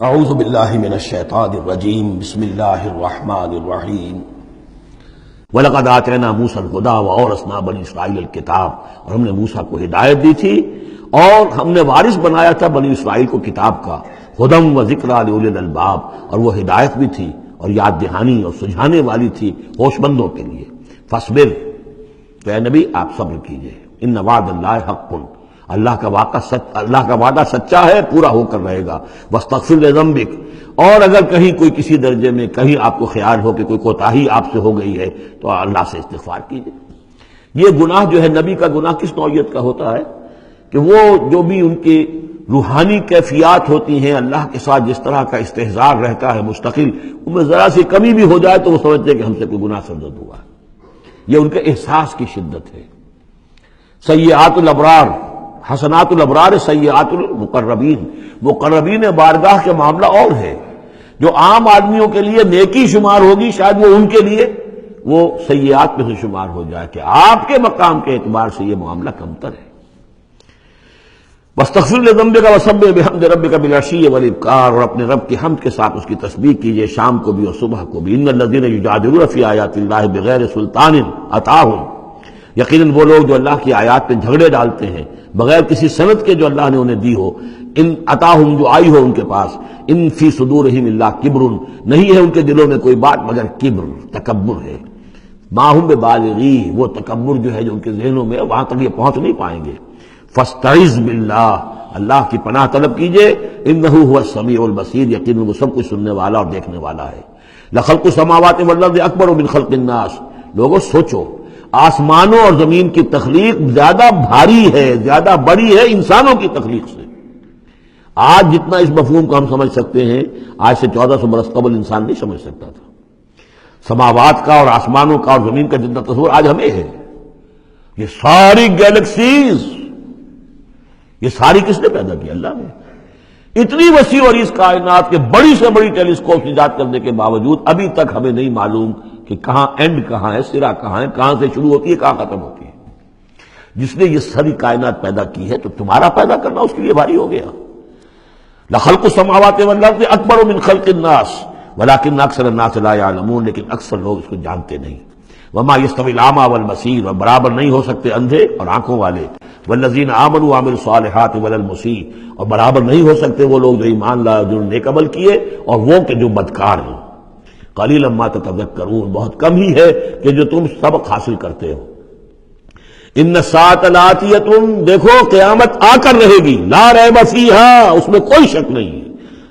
اعوذ باللہ من الشیطان الرجیم بسم اللہ الرحمن الرحیم وَلَقَدْ آتَيْنَا مُوسَى الْهُدَىٰ وَأَوْرَثْنَا بَنِي إِسرَائِيلَ الْكِتَابَ، اور ہم نے موسیٰ کو ہدایت دی تھی اور ہم نے وارث بنایا تھا بنی اسرائیل کو کتاب کا، ہدی و ذکریٰ لِأُولِي الْأَلْبَاب، اور وہ ہدایت بھی تھی اور یاد دہانی اور سجھانے والی تھی ہوش مندوں کے لیے۔ فاصبر، تو اے نبی آپ صبر کیجئے، ان وعد اللہ حق، اللہ کا وعدہ سچا ہے، پورا ہو کر رہے گا۔ واستغفر لذنبک، اور اگر کہیں کوئی کسی درجے میں کہیں آپ کو خیال ہو کہ کوئی کوتاہی آپ سے ہو گئی ہے تو اللہ سے استغفار کیجئے۔ یہ گناہ جو ہے نبی کا گناہ کس نوعیت کا ہوتا ہے کہ وہ جو بھی ان کی روحانی کیفیات ہوتی ہیں اللہ کے ساتھ جس طرح کا استحضار رہتا ہے مستقل، ان میں ذرا سی کمی بھی ہو جائے تو وہ سمجھتے ہیں کہ ہم سے کوئی گناہ سرزد ہوا ہے۔ یہ ان کے احساس کی شدت ہے۔ سیئات الابرار حسنات الابرار سیئات المقربین، مقربین بارگاہ کے معاملہ اور ہے، جو عام آدمیوں کے لیے نیکی شمار ہوگی شاید وہ ان کے لیے وہ سیئات میں سے شمار ہو جائے کہ آپ کے مقام کے اعتبار سے یہ معاملہ کمتر ہے۔ واستغفر لذنبک وسبح بحمد ربک بالعشی والابکار، اور اپنے رب کی حمد کے ساتھ اس کی تسبیح کیجئے شام کو بھی اور صبح کو بھی۔ ان الذین یجادلون فی آیات اللہ بغیر سلطان اتاہم، یقیناً وہ لوگ جو اللہ کی آیات پہ جھگڑے ڈالتے ہیں بغیر کسی سند کے جو اللہ نے انہیں دی ہو، ان اتاہم جو آئی ہو ان کے پاس، ان فی صدورہم الا کبر، نہیں ہے ان کے دلوں میں کوئی بات مگر کبر، تکبر ہے۔ ما ہم ببالغی، وہ تکبر جو ہے جو ان کے ذہنوں میں وہاں تک یہ پہنچ نہیں پائیں گے۔ فاستعذ باللہ، اللہ کی پناہ طلب کیجئے، انہ هو السمیع البصیر، یقیناً وہ سب کچھ سننے والا اور دیکھنے والا ہے۔ لخلق السماوات والارض اکبر من خلق الناس، لوگوں سوچو آسمانوں اور زمین کی تخلیق زیادہ بھاری ہے، زیادہ بڑی ہے انسانوں کی تخلیق سے۔ آج جتنا اس مفہوم کو ہم سمجھ سکتے ہیں آج سے 1400 برس قبل انسان نہیں سمجھ سکتا تھا۔ سماوات کا اور آسمانوں کا اور زمین کا جتنا تصور آج ہمیں ہے، یہ ساری گیلیکسیز، یہ ساری کس نے پیدا کی؟ اللہ نے۔ اتنی وسیع اور اس کائنات کے بڑی سے بڑی ٹیلیسکوپ ایجاد کرنے کے باوجود ابھی تک ہمیں نہیں معلوم کہ کہاں اینڈ کہاں ہے، سرا کہاں ہے، کہاں سے شروع ہوتی ہے کہاں ختم ہوتی ہے۔ جس نے یہ ساری کائنات پیدا کی ہے تو تمہارا پیدا کرنا اس کے لیے بھاری ہو گیا۔ لخلق السماوات والارض اکبر من خلق الناس ولکن اکثر الناس لا یعلمون، لیکن اکثر لوگ اس کو جانتے نہیں۔ وما یستوی الاعمی والبصیر، اور برابر نہیں ہو سکتے اندھے اور آنکھوں والے۔ والذین آمنوا وعملوا الصالحات ولا المسیء، اور برابر نہیں ہو سکتے وہ لوگ جو ایمان لائے جو نیک عمل کیے اور وہ کہ جو بدکار ہیں۔ قلیلا ما تتذکرون، بہت کم ہی ہے کہ جو تم سبق حاصل کرتے ہو۔ ان الساعۃ لآتیۃ، دیکھو قیامت آ کر رہے گی، لا ریب فیہا، اس میں کوئی شک نہیں ہے،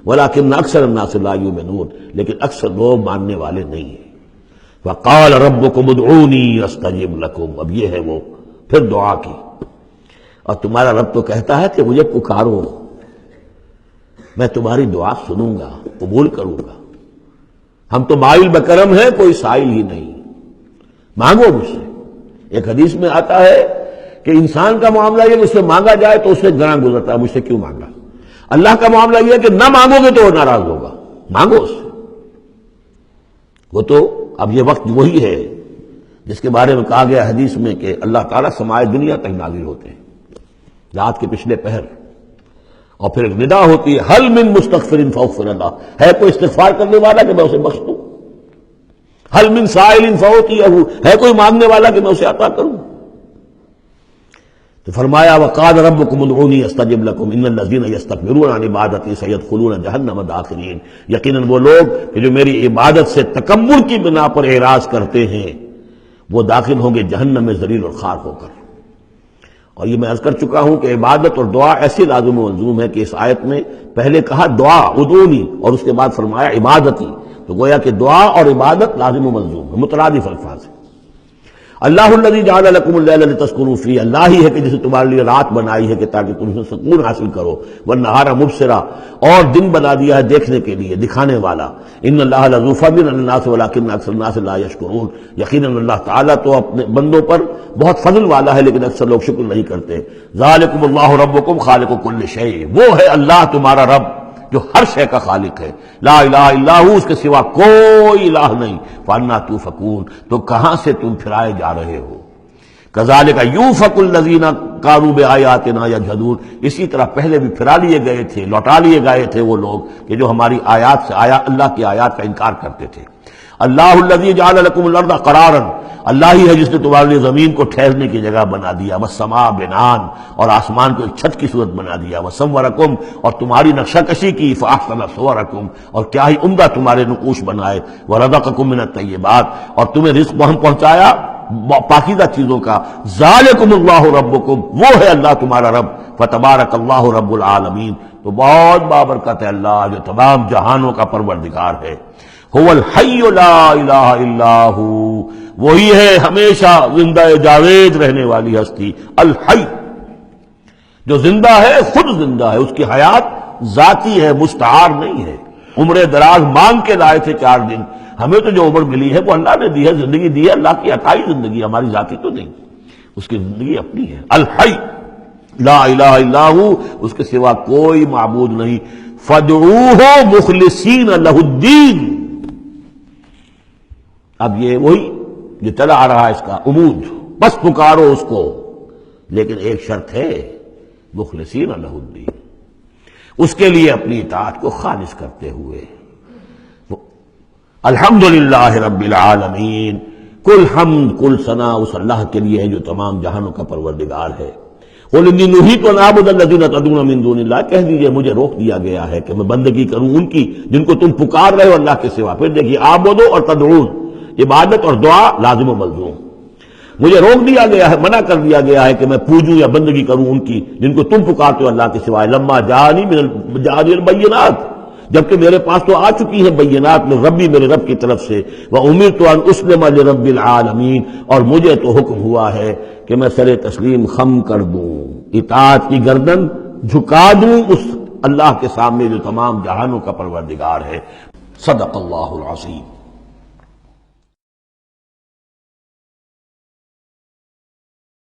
ولکن اکثر الناس لا یؤمنون، لیکن اکثر لوگ ماننے والے نہیں ہیں۔ وقال ربکم ادعونی استجب لکم، اب یہ ہے وہ پھر دعا کی، اور تمہارا رب تو کہتا ہے کہ مجھے پکارو، میں تمہاری دعا سنوں گا، قبول کروں گا۔ ہم تو مائل بکرم ہیں، کوئی سائل ہی نہیں، مانگو مجھ سے۔ ایک حدیث میں آتا ہے کہ انسان کا معاملہ یہ کہ اس سے مانگا جائے تو اس سے گراں گزرتا ہے، مجھ سے کیوں مانگا۔ اللہ کا معاملہ یہ ہے کہ نہ مانگو گے تو وہ ناراض ہوگا، مانگو اس سے۔ وہ تو اب یہ وقت وہی ہے جس کے بارے میں کہا گیا حدیث میں کہ اللہ تعالیٰ سمائے دنیا تک نازل ہوتے ہیں رات کے پچھلے پہر، اور پھر ایک ندا ہوتی ہے حل من مستغفر فاغفر اللہ، ہے کوئی استغفار کرنے والا کہ میں اسے بخش دوں؟ حل من سائل فاعطیہ، ہے کوئی مانگنے والا کہ میں اسے عطا کروں؟ تو فرمایا وقال ربکم ادعونی استجب لکم ان الذین یستکبرون عن عبادتی سیدخلون جہنم داخرین، یقیناً وہ لوگ کہ جو میری عبادت سے تکبر کی بنا پر اعراض کرتے ہیں وہ داخل ہوں گے جہنم میں ذلیل اور خوار ہو کر۔ اور یہ میں عرض کر چکا ہوں کہ عبادت اور دعا ایسی لازم و ملزوم ہے کہ اس آیت میں پہلے کہا دعا ادعونی اور اس کے بعد فرمایا عبادتی، تو گویا کہ دعا اور عبادت لازم و ملزوم ہے، مترادف الفاظ ہیں۔ اللہ الذی جعل لکم اللیل لتسکنوا فیہ، اللہ ہی ہے کہ جسے تمہارے لیے رات بنائی ہے کہ تاکہ تم اس میں سکون حاصل کرو، والنہار مبصرا، اور دن بنا دیا ہے دیکھنے کے لیے، دکھانے والا۔ ان اللہ لذو فضل علی الناس ولکن اکثر الناس لا یشکرون، یقیناً اللہ تعالیٰ تو اپنے بندوں پر بہت فضل والا ہے لیکن اکثر لوگ شکر نہیں کرتے۔ ذالکم اللہ ربکم خالق کل شیء، وہ ہے اللہ تمہارا رب جو ہر شے کا خالق ہے، لا الہ الا ہو، اس کے سوا کوئی الہ نہیں۔ فانا توفکون، تو کہاں سے تم پھرائے جا رہے ہو؟ کذالک یوفک الذین کانوا بآیاتنا یجحدون، اسی طرح پہلے بھی پھرا لیے گئے تھے، لوٹا لیے گئے تھے وہ لوگ کہ جو ہماری آیات سے اللہ کی آیات کا انکار کرتے تھے۔ اللہ الذی جعل لکم الارض قرارا، اللہ ہی ہے جس نے تمہارے لیے زمین کو ٹھہرنے کی جگہ بنا دیا، والسماء بناء، اور آسمان کو ایک چھت کی صورت بنا دیا، وصورکم، اور تمہاری نقشہ کشی کی، فاحسن صورکم، اور کیا ہی عمدہ تمہارے نقوش بنائے، ورزقکم من الطیبات، اور تمہیں رزق وہم پہنچایا پاکیزہ چیزوں کا، ذالکم اللہ ربکم، وہ ہے اللہ تمہارا رب، فتبارک اللہ رب العالمین، تو بہت بابرکت ہے اللہ جو تمام جہانوں کا پروردگار ہے۔ هو الحی لا الہ الا ہو، وہی ہے ہمیشہ زندہ جاوید رہنے والی ہستی، الحی، جو زندہ ہے، خود زندہ ہے، اس کی حیات ذاتی ہے، مستعار نہیں ہے۔ عمر دراز مانگ کے لائے تھے 4 دن، ہمیں تو جو عمر ملی ہے وہ اللہ نے دی ہے، زندگی دی ہے، اللہ کی عطائی زندگی، ہماری ذاتی تو نہیں، اس کی زندگی اپنی ہے۔ الحی لا الہ الا ہو، اس کے سوا کوئی معبود نہیں، فادعوہ مخلصین لہ الدین۔ اب یہ وہی جو چلا آ رہا ہے اس کا عمود، بس پکارو اس کو، لیکن ایک شرط ہے، مخلصین لہ الدین، اس کے لیے اپنی اطاعت کو خالص کرتے ہوئے۔ الحمدللہ رب العالمین، کل حمد کل ثنا اس اللہ کے لیے ہے جو تمام جہانوں کا پروردگار ہے۔ قل انی نہیت ان اعبد الذین تدعون من دون اللہ، کہہ دیجئے مجھے روک دیا گیا ہے کہ میں بندگی کروں ان کی جن کو تم پکار رہے ہو اللہ کے سوا۔ پھر دیکھیے اعبدو اور تدعون، عبادت اور دعا لازم و ملزوم۔ مجھے روک دیا گیا ہے، منع کر دیا گیا ہے کہ میں پوجوں یا بندگی کروں ان کی جن کو تم پکارتے ہو اللہ کے سوائے، لما جانی البینات، جبکہ میرے پاس تو آ چکی ہیں بینات میں ربی، میرے رب کی طرف سے، وَأُمِرْتُ أَنْ أُسْلِمَ لِرَبِّ الْعَالَمِينَ، اور مجھے تو حکم ہوا ہے کہ میں سر تسلیم خم کر دوں، اطاعت کی گردن جھکا دوں اس اللہ کے سامنے جو تمام جہانوں کا پروردگار ہے۔ صدق اللہ العظیم۔